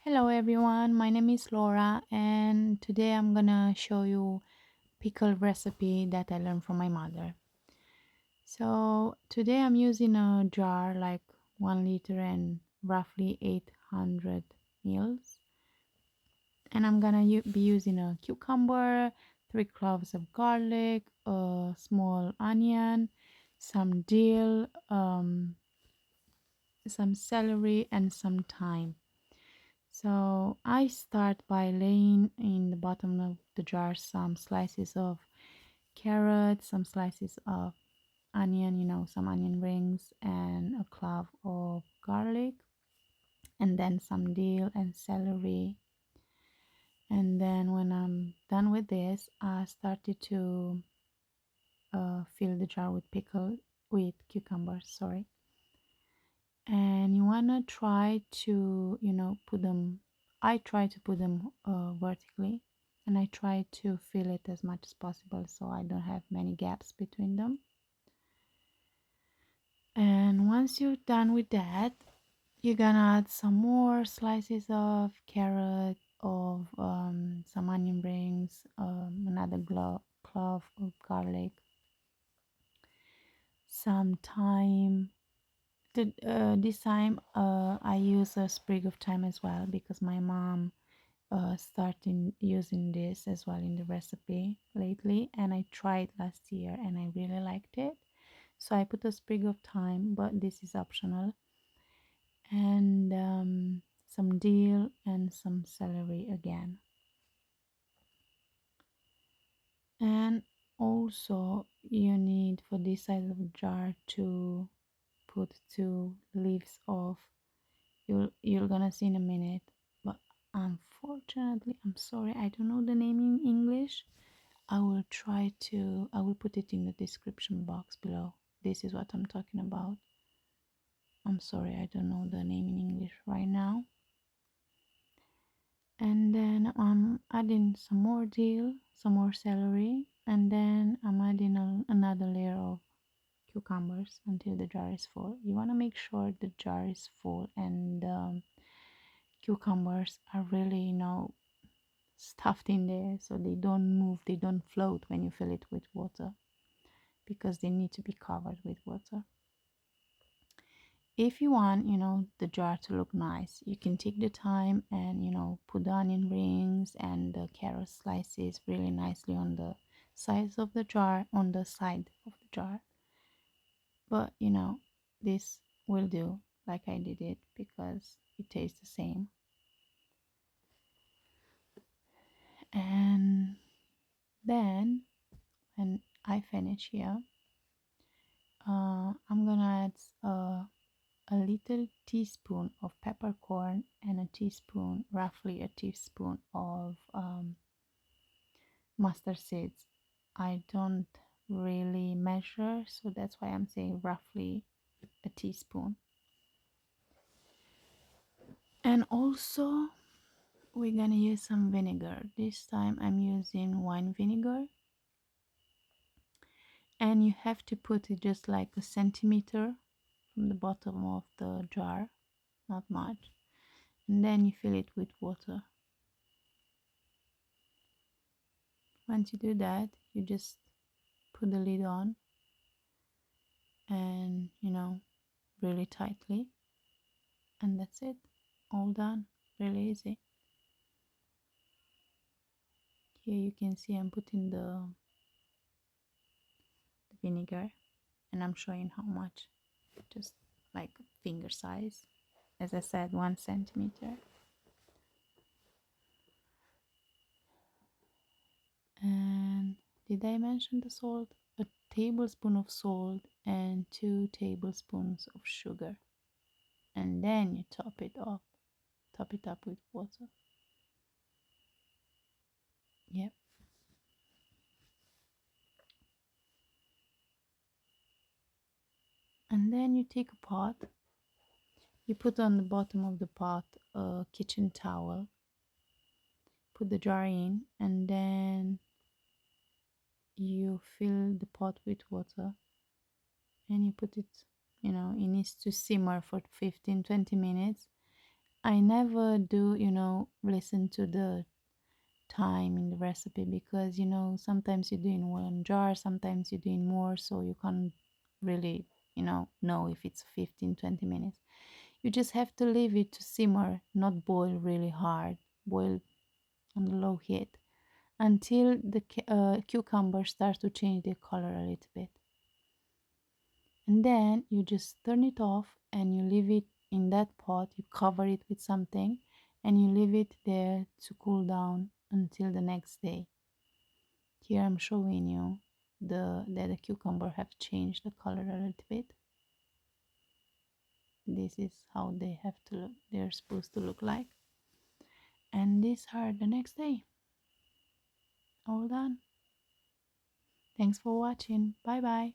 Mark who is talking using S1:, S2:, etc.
S1: Hello everyone, my name is Laura and today I'm gonna show you pickle recipe that I learned from my mother. So today I'm using a jar like 1 liter and roughly 800 mils, and I'm gonna be using a cucumber, 3 cloves of garlic, a small onion, some dill, some celery and some thyme. So I start by laying in the bottom of the jar some slices of carrot, some slices of onion, some onion rings, and a clove of garlic, and then some dill and celery. And then when I'm done with this, I started to fill the jar with cucumbers, sorry. And you wanna try to put them, I try to put them vertically, and I try to fill it as much as possible so I don't have many gaps between them. And once you're done with that, you're gonna add some more slices of carrot, of some onion rings, another clove of garlic, some thyme. This time I use a sprig of thyme as well because my mom started using this as well in the recipe lately, and I tried last year and I really liked it. So I put a sprig of thyme, but this is optional, and some dill and some celery again. And also you need for this size of jar to put 2 leaves of, you're gonna see in a minute, but unfortunately I'm sorry, I don't know the name in English. I will put it in the description box below. This is what I'm talking about. I'm sorry, I don't know the name in English right now. And then I'm adding some more dill, some more celery, and then I'm adding another layer of cucumbers until the jar is full. You want to make sure the jar is full and cucumbers are really stuffed in there so they don't move, they don't float when you fill it with water, because they need to be covered with water. If you want the jar to look nice, you can take the time and put the onion rings and the carrot slices really nicely on the sides of the jar, on the side of the jar. But this will do like I did it because it tastes the same. And then when I finish here, I'm gonna add a little teaspoon of peppercorn and roughly a teaspoon of mustard seeds. I don't really measure, so that's why I'm saying roughly a teaspoon. And also we're gonna use some vinegar. This time I'm using wine vinegar, and you have to put it just like a centimeter from the bottom of the jar, not much, and then you fill it with water. Once you do that, you just put the lid on and really tightly, and that's it, all done. Really easy. Here you can see I'm putting the vinegar, and I'm showing how much, just like finger size, as I said, 1 centimeter. And did I mention the salt? A tablespoon of salt and 2 tablespoons of sugar, and then you top it up with water. Yep. And then you take a pot, you put on the bottom of the pot a kitchen towel, put the jar in, and then you fill the pot with water, and you put it, it needs to simmer for 15-20 minutes, I never do, listen to the time in the recipe because, sometimes you're doing one jar, sometimes you're doing more, so you can't really, know if it's 15, 20 minutes. You just have to leave it to simmer, not boil really hard. Boil on low heat until the cucumber starts to change their color a little bit. And then you just turn it off and you leave it in that pot. You cover it with something and you leave it there to cool down until the next day. Here I'm showing you that the cucumber have changed the color a little bit. This is how they have to look. They're supposed to look like. And these are the next day. All done. Thanks for watching. Bye bye.